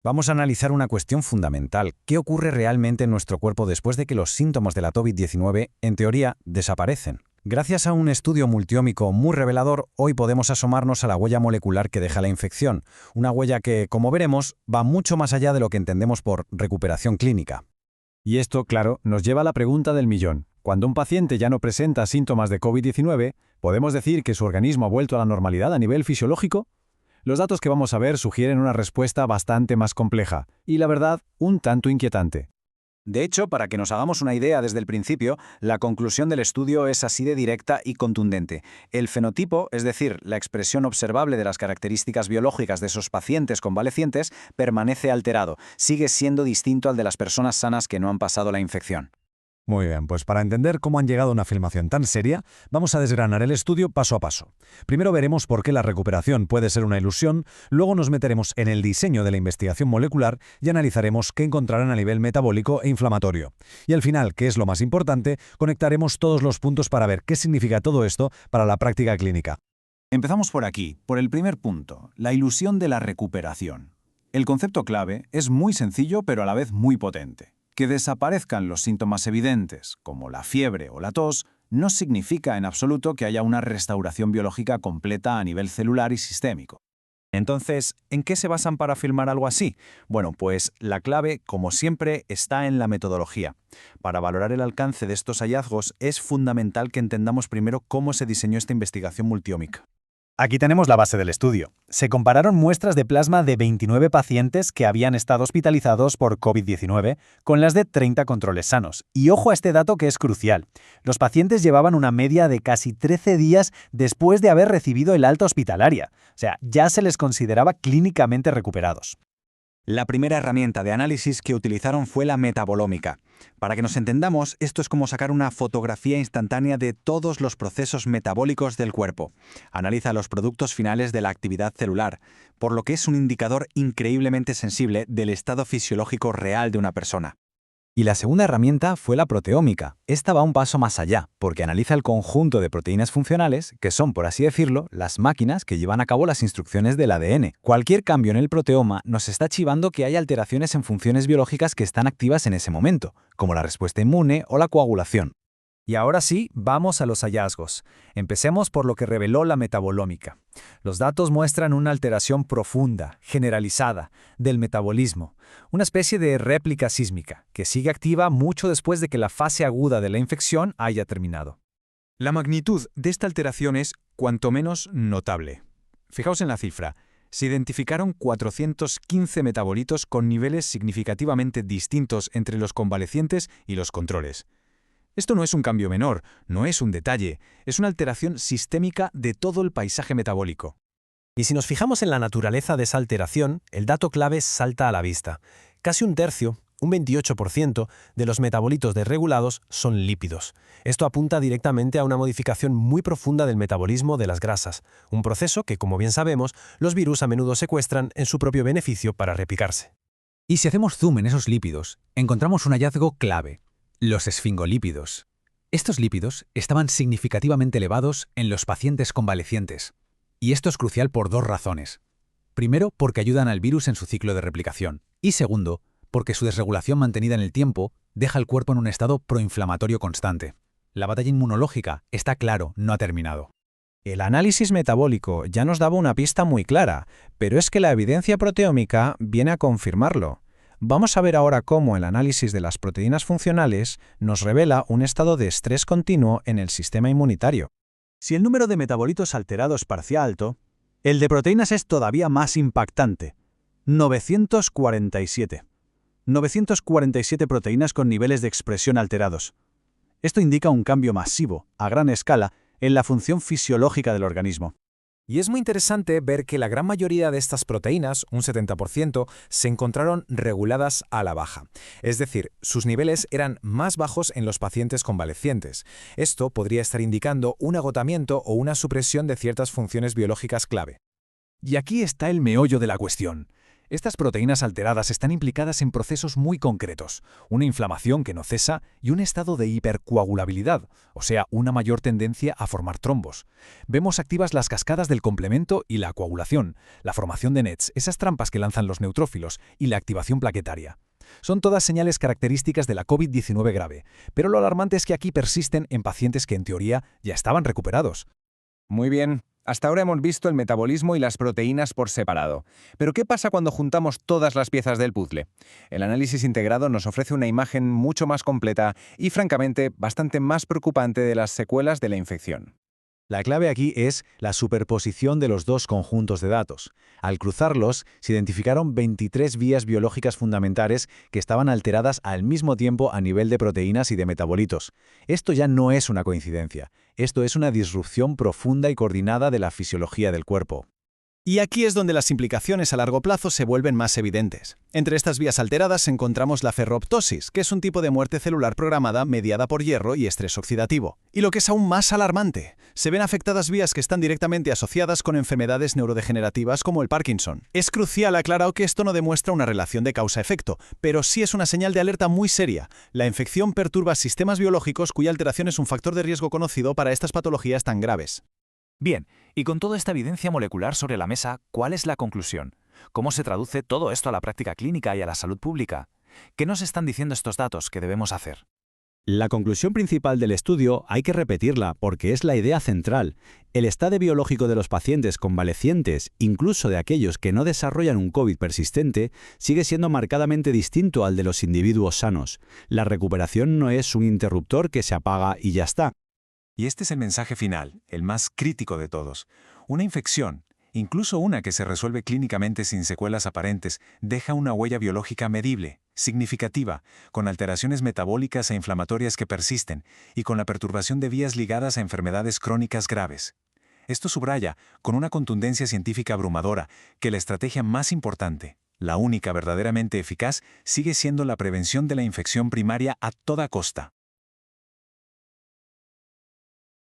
Vamos a analizar una cuestión fundamental. ¿Qué ocurre realmente en nuestro cuerpo después de que los síntomas de la COVID-19, en teoría, desaparecen? Gracias a un estudio multiómico muy revelador, hoy podemos asomarnos a la huella molecular que deja la infección, una huella que, como veremos, va mucho más allá de lo que entendemos por recuperación clínica. Y esto, claro, nos lleva a la pregunta del millón. Cuando un paciente ya no presenta síntomas de COVID-19, ¿podemos decir que su organismo ha vuelto a la normalidad a nivel fisiológico? Los datos que vamos a ver sugieren una respuesta bastante más compleja y, la verdad, un tanto inquietante. De hecho, para que nos hagamos una idea desde el principio, la conclusión del estudio es así de directa y contundente. El fenotipo, es decir, la expresión observable de las características biológicas de esos pacientes convalecientes, permanece alterado, sigue siendo distinto al de las personas sanas que no han pasado la infección. Muy bien, pues para entender cómo han llegado a una afirmación tan seria, vamos a desgranar el estudio paso a paso. Primero veremos por qué la recuperación puede ser una ilusión, luego nos meteremos en el diseño de la investigación molecular y analizaremos qué encontrarán a nivel metabólico e inflamatorio. Y al final, que es lo más importante, conectaremos todos los puntos para ver qué significa todo esto para la práctica clínica. Empezamos por aquí, por el primer punto, la ilusión de la recuperación. El concepto clave es muy sencillo pero a la vez muy potente. Que desaparezcan los síntomas evidentes, como la fiebre o la tos, no significa en absoluto que haya una restauración biológica completa a nivel celular y sistémico. Entonces, ¿en qué se basan para afirmar algo así? Bueno, pues la clave, como siempre, está en la metodología. Para valorar el alcance de estos hallazgos, es fundamental que entendamos primero cómo se diseñó esta investigación multiómica. Aquí tenemos la base del estudio. Se compararon muestras de plasma de 29 pacientes que habían estado hospitalizados por COVID-19 con las de 30 controles sanos. Y ojo a este dato que es crucial. Los pacientes llevaban una media de casi 13 días después de haber recibido el alta hospitalaria. O sea, ya se les consideraba clínicamente recuperados. La primera herramienta de análisis que utilizaron fue la metabolómica. Para que nos entendamos, esto es como sacar una fotografía instantánea de todos los procesos metabólicos del cuerpo. Analiza los productos finales de la actividad celular, por lo que es un indicador increíblemente sensible del estado fisiológico real de una persona. Y la segunda herramienta fue la proteómica. Esta va un paso más allá, porque analiza el conjunto de proteínas funcionales, que son, por así decirlo, las máquinas que llevan a cabo las instrucciones del ADN. Cualquier cambio en el proteoma nos está chivando que hay alteraciones en funciones biológicas que están activas en ese momento, como la respuesta inmune o la coagulación. Y ahora sí, vamos a los hallazgos. Empecemos por lo que reveló la metabolómica. Los datos muestran una alteración profunda, generalizada, del metabolismo, una especie de réplica sísmica, que sigue activa mucho después de que la fase aguda de la infección haya terminado. La magnitud de esta alteración es cuanto menos notable. Fijaos en la cifra. Se identificaron 415 metabolitos con niveles significativamente distintos entre los convalecientes y los controles. Esto no es un cambio menor, no es un detalle, es una alteración sistémica de todo el paisaje metabólico. Y si nos fijamos en la naturaleza de esa alteración, el dato clave salta a la vista. Casi un tercio, un 28%, de los metabolitos desregulados son lípidos. Esto apunta directamente a una modificación muy profunda del metabolismo de las grasas, un proceso que, como bien sabemos, los virus a menudo secuestran en su propio beneficio para replicarse. Y si hacemos zoom en esos lípidos, encontramos un hallazgo clave. Los esfingolípidos. Estos lípidos estaban significativamente elevados en los pacientes convalecientes. Y esto es crucial por dos razones. Primero, porque ayudan al virus en su ciclo de replicación. Y segundo, porque su desregulación mantenida en el tiempo deja al cuerpo en un estado proinflamatorio constante. La batalla inmunológica, está claro, no ha terminado. El análisis metabólico ya nos daba una pista muy clara, pero es que la evidencia proteómica viene a confirmarlo. Vamos a ver ahora cómo el análisis de las proteínas funcionales nos revela un estado de estrés continuo en el sistema inmunitario. Si el número de metabolitos alterados parecía alto, el de proteínas es todavía más impactante. 947. 947 proteínas con niveles de expresión alterados. Esto indica un cambio masivo, a gran escala, en la función fisiológica del organismo. Y es muy interesante ver que la gran mayoría de estas proteínas, un 70%, se encontraron reguladas a la baja. Es decir, sus niveles eran más bajos en los pacientes convalecientes. Esto podría estar indicando un agotamiento o una supresión de ciertas funciones biológicas clave. Y aquí está el meollo de la cuestión. Estas proteínas alteradas están implicadas en procesos muy concretos, una inflamación que no cesa y un estado de hipercoagulabilidad, o sea, una mayor tendencia a formar trombos. Vemos activas las cascadas del complemento y la coagulación, la formación de nets, esas trampas que lanzan los neutrófilos, y la activación plaquetaria. Son todas señales características de la COVID-19 grave, pero lo alarmante es que aquí persisten en pacientes que en teoría ya estaban recuperados. Muy bien. Hasta ahora hemos visto el metabolismo y las proteínas por separado. Pero ¿qué pasa cuando juntamos todas las piezas del puzzle? El análisis integrado nos ofrece una imagen mucho más completa y, francamente, bastante más preocupante de las secuelas de la infección. La clave aquí es la superposición de los dos conjuntos de datos. Al cruzarlos, se identificaron 23 vías biológicas fundamentales que estaban alteradas al mismo tiempo a nivel de proteínas y de metabolitos. Esto ya no es una coincidencia. Esto es una disrupción profunda y coordinada de la fisiología del cuerpo. Y aquí es donde las implicaciones a largo plazo se vuelven más evidentes. Entre estas vías alteradas encontramos la ferroptosis, que es un tipo de muerte celular programada mediada por hierro y estrés oxidativo. Y lo que es aún más alarmante, se ven afectadas vías que están directamente asociadas con enfermedades neurodegenerativas como el Parkinson. Es crucial, aclarado, que esto no demuestra una relación de causa-efecto, pero sí es una señal de alerta muy seria. La infección perturba sistemas biológicos cuya alteración es un factor de riesgo conocido para estas patologías tan graves. Bien, y con toda esta evidencia molecular sobre la mesa, ¿cuál es la conclusión? ¿Cómo se traduce todo esto a la práctica clínica y a la salud pública? ¿Qué nos están diciendo estos datos que debemos hacer? La conclusión principal del estudio hay que repetirla porque es la idea central. El estado biológico de los pacientes convalecientes, incluso de aquellos que no desarrollan un COVID persistente, sigue siendo marcadamente distinto al de los individuos sanos. La recuperación no es un interruptor que se apaga y ya está. Y este es el mensaje final, el más crítico de todos. Una infección, incluso una que se resuelve clínicamente sin secuelas aparentes, deja una huella biológica medible, significativa, con alteraciones metabólicas e inflamatorias que persisten y con la perturbación de vías ligadas a enfermedades crónicas graves. Esto subraya, con una contundencia científica abrumadora, que la estrategia más importante, la única verdaderamente eficaz, sigue siendo la prevención de la infección primaria a toda costa.